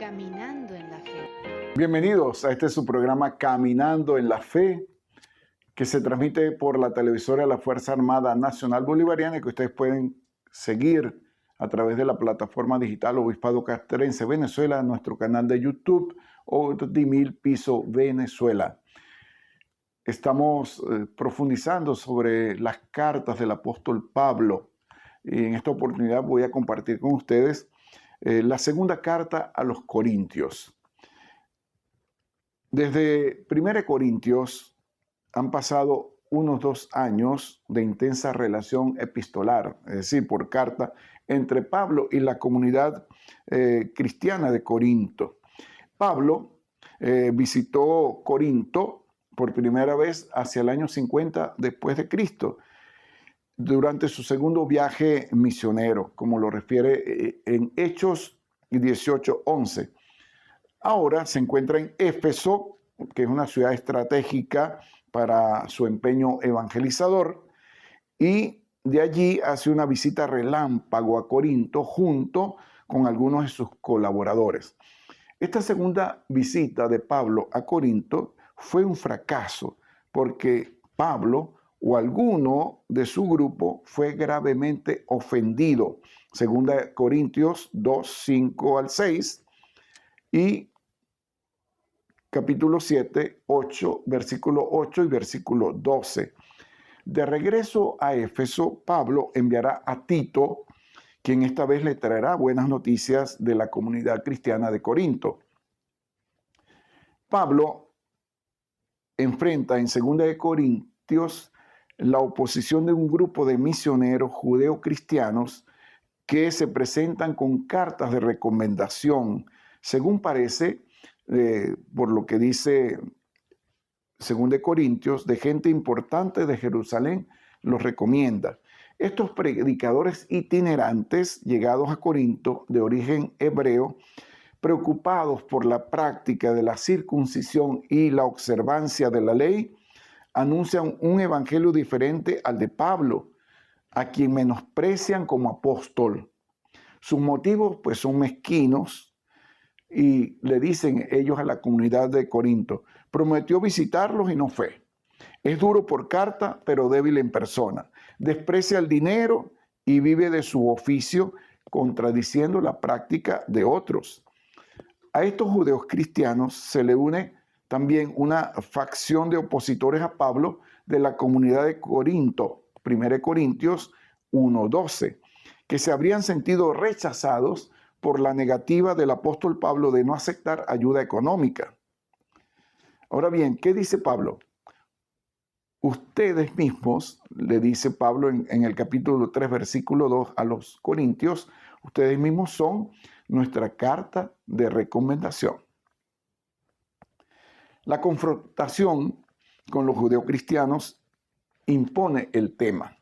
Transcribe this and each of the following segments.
Caminando en la Fe. Bienvenidos a este su programa Caminando en la Fe, que se transmite por la televisora de la Fuerza Armada Nacional Bolivariana y que ustedes pueden seguir a través de la plataforma digital Obispado Castrense Venezuela, nuestro canal de YouTube o Dimil Piso Venezuela. Estamos profundizando sobre las cartas del apóstol Pablo y en esta oportunidad voy a compartir con ustedes la segunda carta a los Corintios. Desde 1 Corintios han pasado unos 2 años de intensa relación epistolar, es decir, por carta, entre Pablo y la comunidad cristiana de Corinto. Pablo visitó Corinto por primera vez hacia el año 50 después de Cristo, durante su segundo viaje misionero, como lo refiere en Hechos 18:11. Ahora se encuentra en Éfeso, que es una ciudad estratégica para su empeño evangelizador, y de allí hace una visita relámpago a Corinto junto con algunos de sus colaboradores. Esta segunda visita de Pablo a Corinto fue un fracaso porque Pablo o alguno de su grupo fue gravemente ofendido. Segunda Corintios 2, 5 al 6 y capítulo 7, 8, versículo 8 y versículo 12. De regreso a Éfeso, Pablo enviará a Tito, quien esta vez le traerá buenas noticias de la comunidad cristiana de Corinto. Pablo enfrenta en 2 Corintios la oposición de un grupo de misioneros judeo-cristianos que se presentan con cartas de recomendación, según parece, por lo que dice 2 Corintios, de gente importante de Jerusalén, los recomienda. Estos predicadores itinerantes llegados a Corinto de origen hebreo, preocupados por la práctica de la circuncisión y la observancia de la ley, anuncian un evangelio diferente al de Pablo, a quien menosprecian como apóstol. Sus motivos pues son mezquinos y le dicen ellos a la comunidad de Corinto: prometió visitarlos y no fue. Es duro por carta, pero débil en persona. Desprecia el dinero y vive de su oficio, contradiciendo la práctica de otros. A estos judeos cristianos se le une también una facción de opositores a Pablo de la comunidad de Corinto, 1 Corintios 1:12, que se habrían sentido rechazados por la negativa del apóstol Pablo de no aceptar ayuda económica. Ahora bien, ¿qué dice Pablo? Ustedes mismos, le dice Pablo en el capítulo 3, versículo 2 a los Corintios, ustedes mismos son nuestra carta de recomendación. La confrontación con los judeocristianos impone el tema: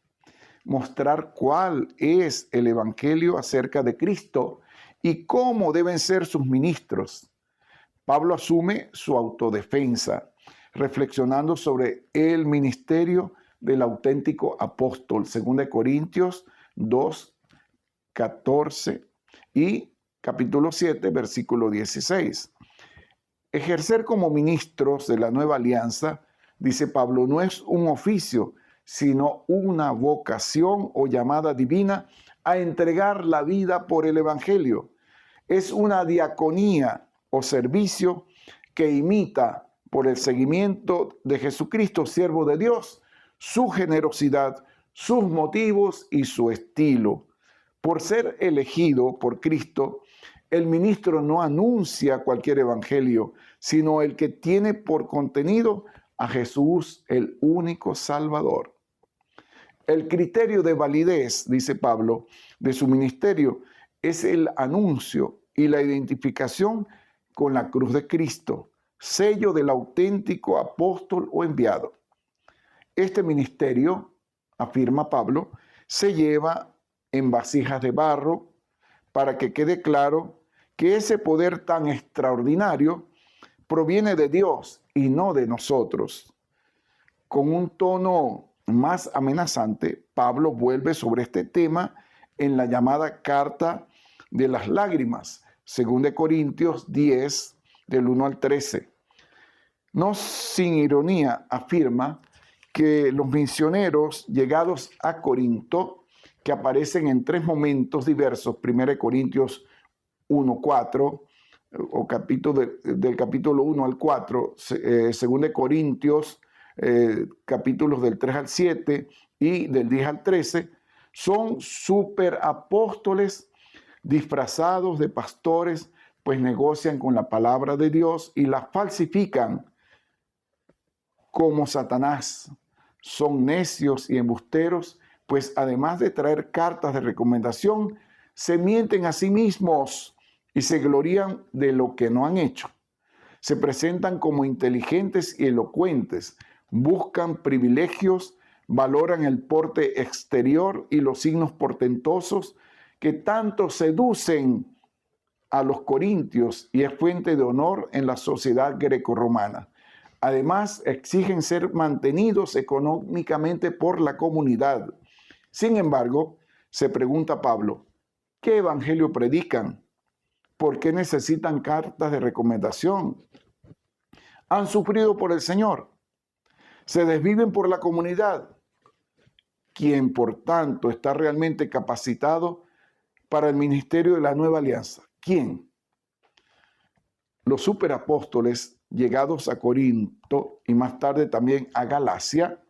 mostrar cuál es el evangelio acerca de Cristo y cómo deben ser sus ministros. Pablo asume su autodefensa, reflexionando sobre el ministerio del auténtico apóstol, 2 Corintios 2, 14 y capítulo 7, versículo 16. Ejercer como ministros de la nueva alianza, dice Pablo, no es un oficio, sino una vocación o llamada divina a entregar la vida por el evangelio. Es una diaconía o servicio que imita, por el seguimiento de Jesucristo, siervo de Dios, su generosidad, sus motivos y su estilo. Por ser elegido por Cristo, el ministro no anuncia cualquier evangelio, sino el que tiene por contenido a Jesús, el único Salvador. El criterio de validez, dice Pablo, de su ministerio es el anuncio y la identificación con la cruz de Cristo, sello del auténtico apóstol o enviado. Este ministerio, afirma Pablo, se lleva en vasijas de barro para que quede claro que ese poder tan extraordinario proviene de Dios y no de nosotros. Con un tono más amenazante, Pablo vuelve sobre este tema en la llamada Carta de las Lágrimas, 2 Corintios 10, del 1 al 13. No sin ironía afirma que los misioneros llegados a Corinto, que aparecen en 3 momentos diversos, 1 Corintios 1:4, o del capítulo 1 al 4, 2 Corintios, capítulos del 3 al 7 y del 10 al 13, son superapóstoles disfrazados de pastores, pues negocian con la palabra de Dios y la falsifican como Satanás. Son necios y embusteros, pues además de traer cartas de recomendación, se mienten a sí mismos y se glorían de lo que no han hecho. Se presentan como inteligentes y elocuentes, buscan privilegios, valoran el porte exterior y los signos portentosos que tanto seducen a los corintios y es fuente de honor en la sociedad grecorromana. Además, exigen ser mantenidos económicamente por la comunidad. Sin embargo, se pregunta Pablo, ¿qué evangelio predican? ¿Por qué necesitan cartas de recomendación? ¿Han sufrido por el Señor? ¿Se desviven por la comunidad? ¿Quién, por tanto, está realmente capacitado para el ministerio de la nueva alianza? ¿Quién? Los superapóstoles llegados a Corinto y más tarde también a Galacia,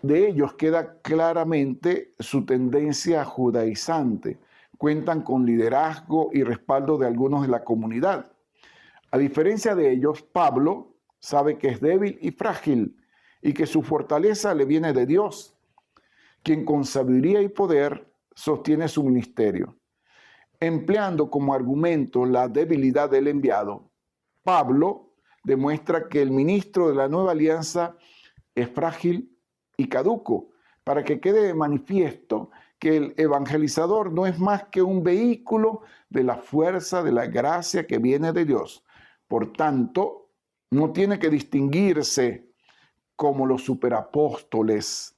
de ellos queda claramente su tendencia judaizante. Cuentan con liderazgo y respaldo de algunos de la comunidad. A diferencia de ellos, Pablo sabe que es débil y frágil y que su fortaleza le viene de Dios, quien con sabiduría y poder sostiene su ministerio. Empleando como argumento la debilidad del enviado, Pablo demuestra que el ministro de la nueva alianza es frágil y caduco, para que quede de manifiesto que el evangelizador no es más que un vehículo de la fuerza de la gracia que viene de Dios. Por tanto, no tiene que distinguirse como los superapóstoles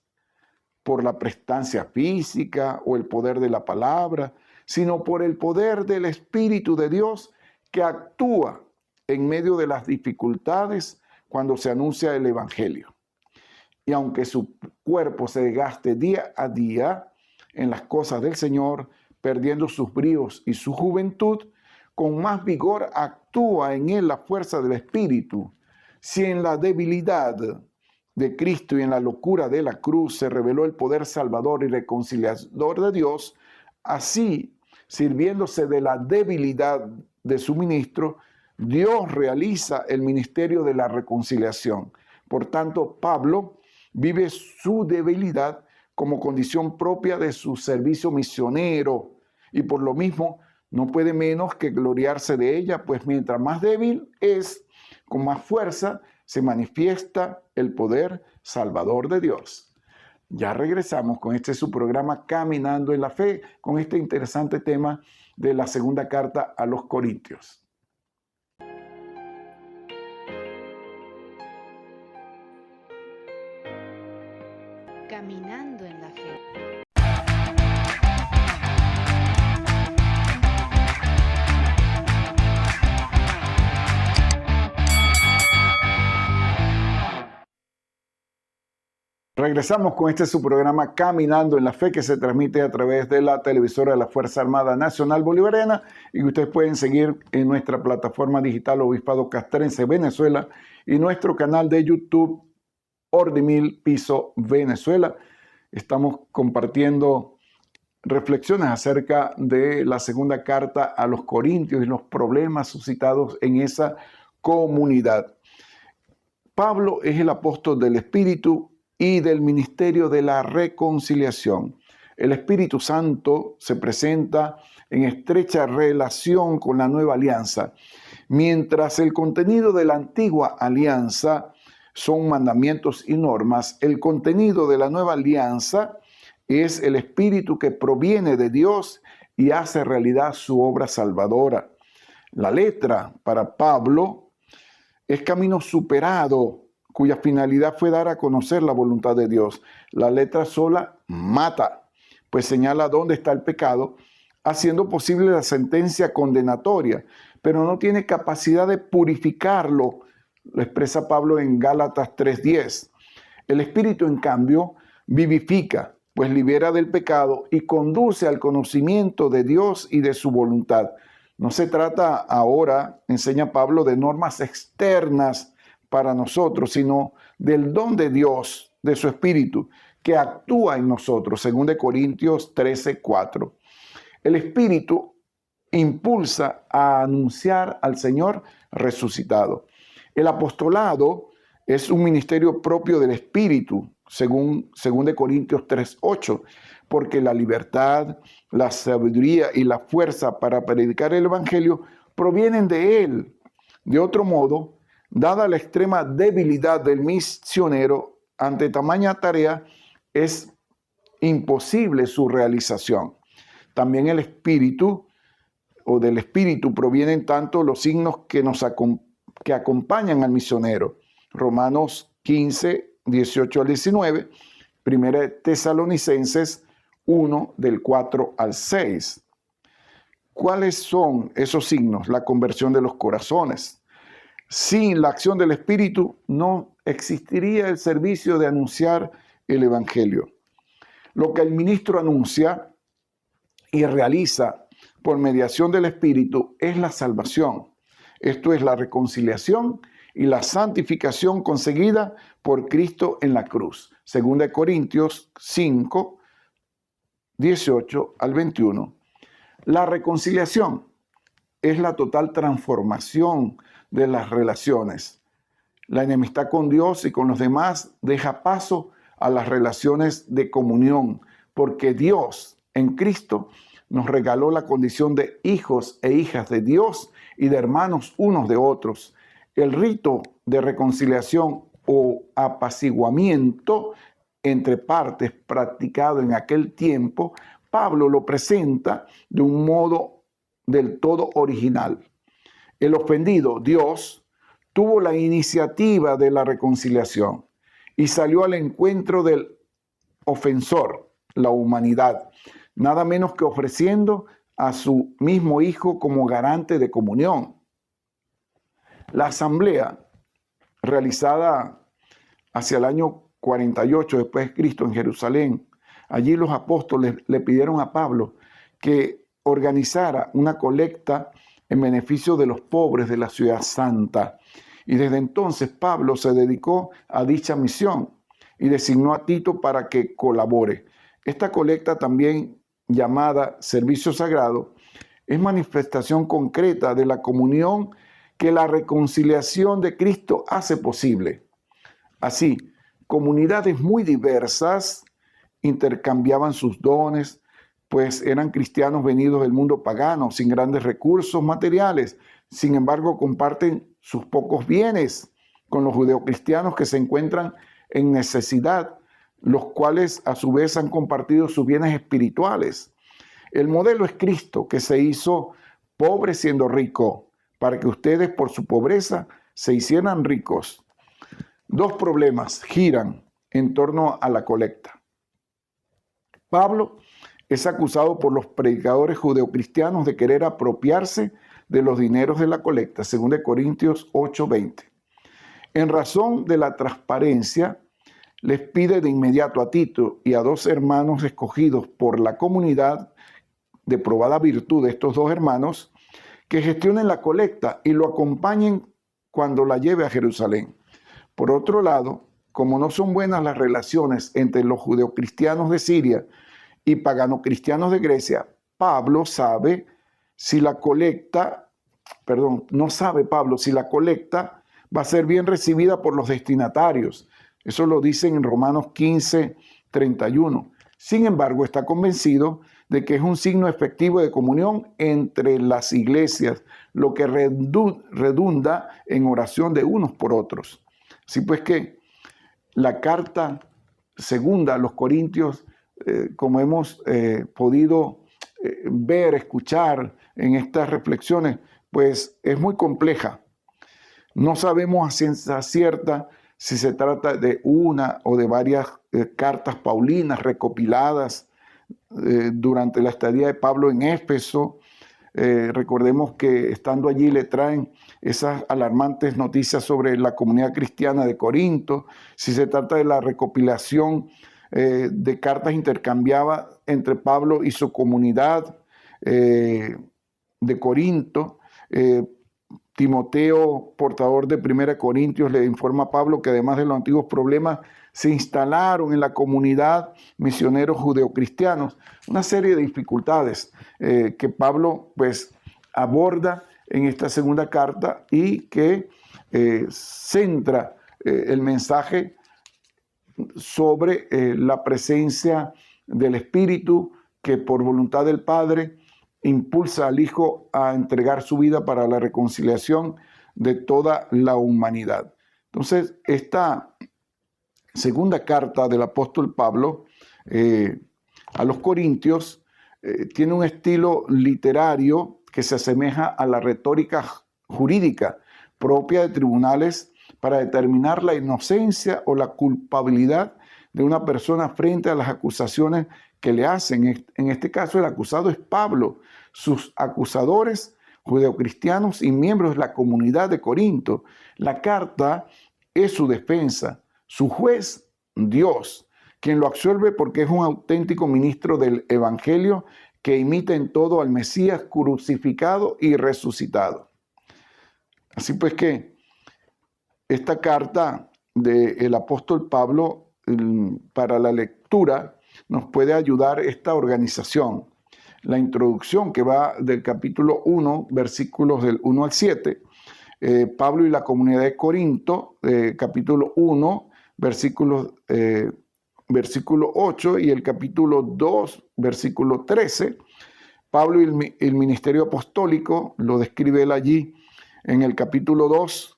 por la prestancia física o el poder de la palabra, sino por el poder del Espíritu de Dios que actúa en medio de las dificultades cuando se anuncia el Evangelio. Y aunque su cuerpo se desgaste día a día en las cosas del Señor, perdiendo sus bríos y su juventud, con más vigor actúa en él la fuerza del Espíritu. Si en la debilidad de Cristo y en la locura de la cruz se reveló el poder salvador y reconciliador de Dios, así, sirviéndose de la debilidad de su ministro, Dios realiza el ministerio de la reconciliación. Por tanto, Pablo vive su debilidad como condición propia de su servicio misionero y por lo mismo no puede menos que gloriarse de ella, pues mientras más débil es, con más fuerza se manifiesta el poder salvador de Dios. Ya regresamos con su programa Caminando en la Fe, con este interesante tema de la segunda carta a los Corintios. Caminando en la Fe. Regresamos con su programa Caminando en la Fe, que se transmite a través de la televisora de la Fuerza Armada Nacional Bolivariana y que ustedes pueden seguir en nuestra plataforma digital Obispado Castrense Venezuela y nuestro canal de YouTube Ordimil Piso Venezuela. Estamos compartiendo reflexiones acerca de la segunda carta a los Corintios y los problemas suscitados en esa comunidad. Pablo es el apóstol del Espíritu y del ministerio de la reconciliación. El Espíritu Santo se presenta en estrecha relación con la nueva alianza, mientras el contenido de la antigua alianza son mandamientos y normas. El contenido de la nueva alianza es el Espíritu que proviene de Dios y hace realidad su obra salvadora. La letra para Pablo es camino superado, cuya finalidad fue dar a conocer la voluntad de Dios. La letra sola mata, pues señala dónde está el pecado, haciendo posible la sentencia condenatoria, pero no tiene capacidad de purificarlo. Lo expresa Pablo en Gálatas 3:10. El Espíritu, en cambio, vivifica, pues libera del pecado y conduce al conocimiento de Dios y de su voluntad. No se trata ahora, enseña Pablo, de normas externas para nosotros, sino del don de Dios, de su Espíritu, que actúa en nosotros, según de Corintios 13:4. El Espíritu impulsa a anunciar al Señor resucitado. El apostolado es un ministerio propio del Espíritu, según de Corintios 3:8, porque la libertad, la sabiduría y la fuerza para predicar el Evangelio provienen de Él. De otro modo, dada la extrema debilidad del misionero ante tamaña tarea, es imposible su realización. También el Espíritu, o del Espíritu, provienen tanto los signos que acompañan al misionero. Romanos 15, 18 al 19, 1 Tesalonicenses 1, del 4 al 6. ¿Cuáles son esos signos? La conversión de los corazones. Sin la acción del Espíritu no existiría el servicio de anunciar el Evangelio. Lo que el ministro anuncia y realiza por mediación del Espíritu es la salvación. Esto es la reconciliación y la santificación conseguida por Cristo en la cruz. Según de Corintios 5, 18 al 21. La reconciliación es la total transformación de las relaciones. La enemistad con Dios y con los demás deja paso a las relaciones de comunión, porque Dios en Cristo nos regaló la condición de hijos e hijas de Dios y de hermanos unos de otros. El rito de reconciliación o apaciguamiento entre partes practicado en aquel tiempo, Pablo lo presenta de un modo del todo original. El ofendido, Dios, tuvo la iniciativa de la reconciliación y salió al encuentro del ofensor, la humanidad, nada menos que ofreciendo a su mismo Hijo como garante de comunión. La asamblea realizada hacia el año 48 después de Cristo en Jerusalén, allí los apóstoles le pidieron a Pablo que organizara una colecta en beneficio de los pobres de la ciudad santa. Y desde entonces Pablo se dedicó a dicha misión y designó a Tito para que colabore. Esta colecta, también llamada servicio sagrado, es manifestación concreta de la comunión que la reconciliación de Cristo hace posible. Así, comunidades muy diversas intercambiaban sus dones, pues eran cristianos venidos del mundo pagano, sin grandes recursos materiales. Sin embargo, comparten sus pocos bienes con los judeocristianos que se encuentran en necesidad, los cuales a su vez han compartido sus bienes espirituales. El modelo es Cristo, que se hizo pobre siendo rico, para que ustedes por su pobreza se hicieran ricos. Dos problemas giran en torno a la colecta. Pablo es acusado por los predicadores judeocristianos de querer apropiarse de los dineros de la colecta, según de Corintios 8:20. En razón de la transparencia, les pide de inmediato a Tito y a dos hermanos escogidos por la comunidad, de probada virtud de estos dos hermanos, que gestionen la colecta y lo acompañen cuando la lleve a Jerusalén. Por otro lado, como no son buenas las relaciones entre los judeocristianos de Siria y pagano-cristianos de Grecia, no sabe si la colecta va a ser bien recibida por los destinatarios. Eso lo dicen en Romanos 15:31. Sin embargo, está convencido de que es un signo efectivo de comunión entre las iglesias, lo que redunda en oración de unos por otros. Así pues que la carta segunda a los Corintios, como hemos podido ver, escuchar en estas reflexiones, pues es muy compleja. No sabemos a ciencia cierta si se trata de una o de varias cartas paulinas recopiladas durante la estadía de Pablo en Éfeso. Recordemos que estando allí le traen esas alarmantes noticias sobre la comunidad cristiana de Corinto. Si se trata de la recopilación de cartas intercambiadas entre Pablo y su comunidad de Corinto, Timoteo, portador de 1 Corintios, le informa a Pablo que además de los antiguos problemas, se instalaron en la comunidad misioneros judeocristianos. Una serie de dificultades que Pablo pues aborda en esta segunda carta y que centra el mensaje sobre la presencia del Espíritu que por voluntad del Padre impulsa al Hijo a entregar su vida para la reconciliación de toda la humanidad. Entonces, esta segunda carta del apóstol Pablo a los Corintios tiene un estilo literario que se asemeja a la retórica jurídica propia de tribunales para determinar la inocencia o la culpabilidad de una persona frente a las acusaciones que le hacen. En este caso, el acusado es Pablo. Sus acusadores, judeocristianos y miembros de la comunidad de Corinto. La carta es su defensa. Su juez, Dios, quien lo absuelve porque es un auténtico ministro del Evangelio que imita en todo al Mesías crucificado y resucitado. Así pues que esta carta del apóstol Pablo para la lectura nos puede ayudar esta organización. La introducción que va del capítulo 1, versículos del 1 al 7, Pablo y la comunidad de Corinto, capítulo 1, versículo 8 y el capítulo 2, versículo 13. Pablo y el ministerio apostólico, lo describe él allí en el capítulo 2,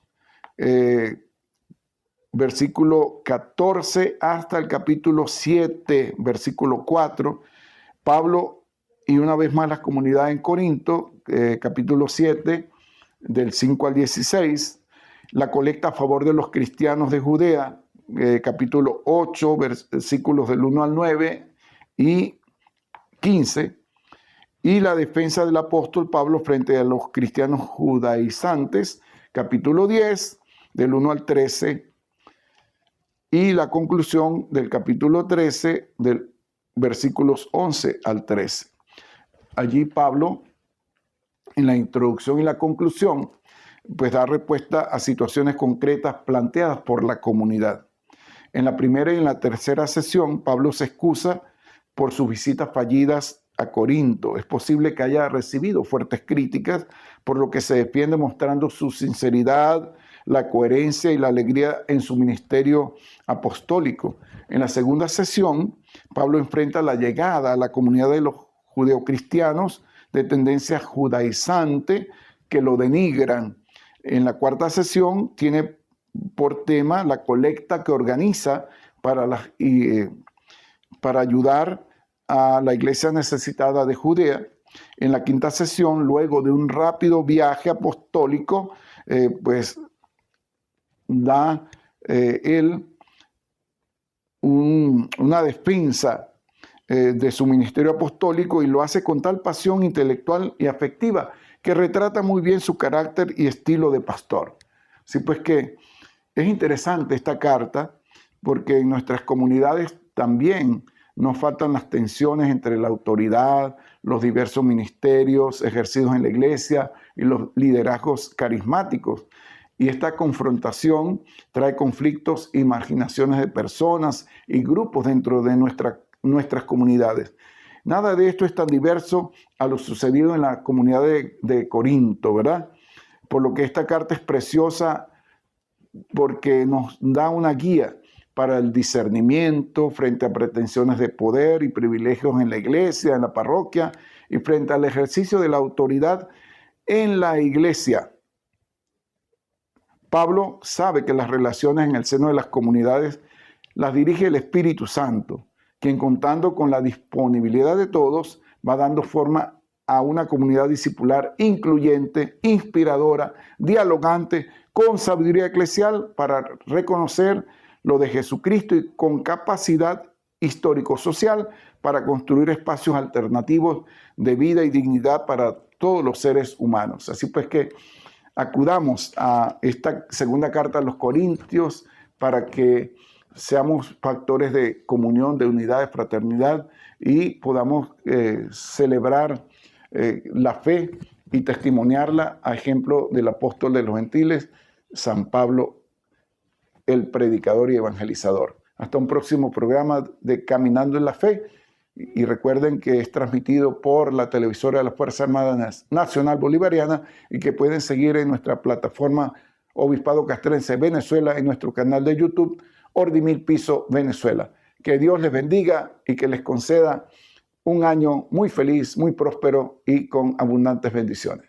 versículo 14 hasta el capítulo 7, versículo 4. Pablo y una vez más la comunidad en Corinto, capítulo 7, del 5 al 16. La colecta a favor de los cristianos de Judea, capítulo 8, versículos del 1 al 9 y 15. Y la defensa del apóstol Pablo frente a los cristianos judaizantes, capítulo 10, del 1 al 13. Y la conclusión del capítulo 13, del versículos 11 al 13. Allí Pablo, en la introducción y la conclusión, pues da respuesta a situaciones concretas planteadas por la comunidad. En la primera y en la tercera sesión, Pablo se excusa por sus visitas fallidas a Corinto. Es posible que haya recibido fuertes críticas, por lo que se defiende mostrando su sinceridad, la coherencia y la alegría en su ministerio apostólico. En la segunda sesión, Pablo enfrenta la llegada a la comunidad de los judeocristianos de tendencia judaizante que lo denigran. En la cuarta sesión tiene por tema la colecta que organiza para ayudar a la iglesia necesitada de Judea. En la quinta sesión, luego de un rápido viaje apostólico, pues da él una defensa de su ministerio apostólico y lo hace con tal pasión intelectual y afectiva que retrata muy bien su carácter y estilo de pastor. Así pues que es interesante esta carta porque en nuestras comunidades también nos faltan las tensiones entre la autoridad, los diversos ministerios ejercidos en la iglesia y los liderazgos carismáticos. Y esta confrontación trae conflictos y marginaciones de personas y grupos dentro de nuestras comunidades. Nada de esto es tan diverso a lo sucedido en la comunidad de Corinto, ¿verdad? Por lo que esta carta es preciosa porque nos da una guía para el discernimiento frente a pretensiones de poder y privilegios en la iglesia, en la parroquia y frente al ejercicio de la autoridad en la iglesia. Pablo sabe que las relaciones en el seno de las comunidades las dirige el Espíritu Santo, quien contando con la disponibilidad de todos va dando forma a una comunidad discipular incluyente, inspiradora, dialogante, con sabiduría eclesial para reconocer lo de Jesucristo y con capacidad histórico-social para construir espacios alternativos de vida y dignidad para todos los seres humanos. Así pues que acudamos a esta segunda carta a los Corintios para que seamos factores de comunión, de unidad, de fraternidad y podamos celebrar la fe y testimoniarla a ejemplo del apóstol de los gentiles, San Pablo, el predicador y evangelizador. Hasta un próximo programa de Caminando en la Fe. Y recuerden que es transmitido por la televisora de la Fuerza Armada Nacional Bolivariana y que pueden seguir en nuestra plataforma Obispado Castrense Venezuela, en nuestro canal de YouTube, Ordimil Piso Venezuela. Que Dios les bendiga y que les conceda un año muy feliz, muy próspero y con abundantes bendiciones.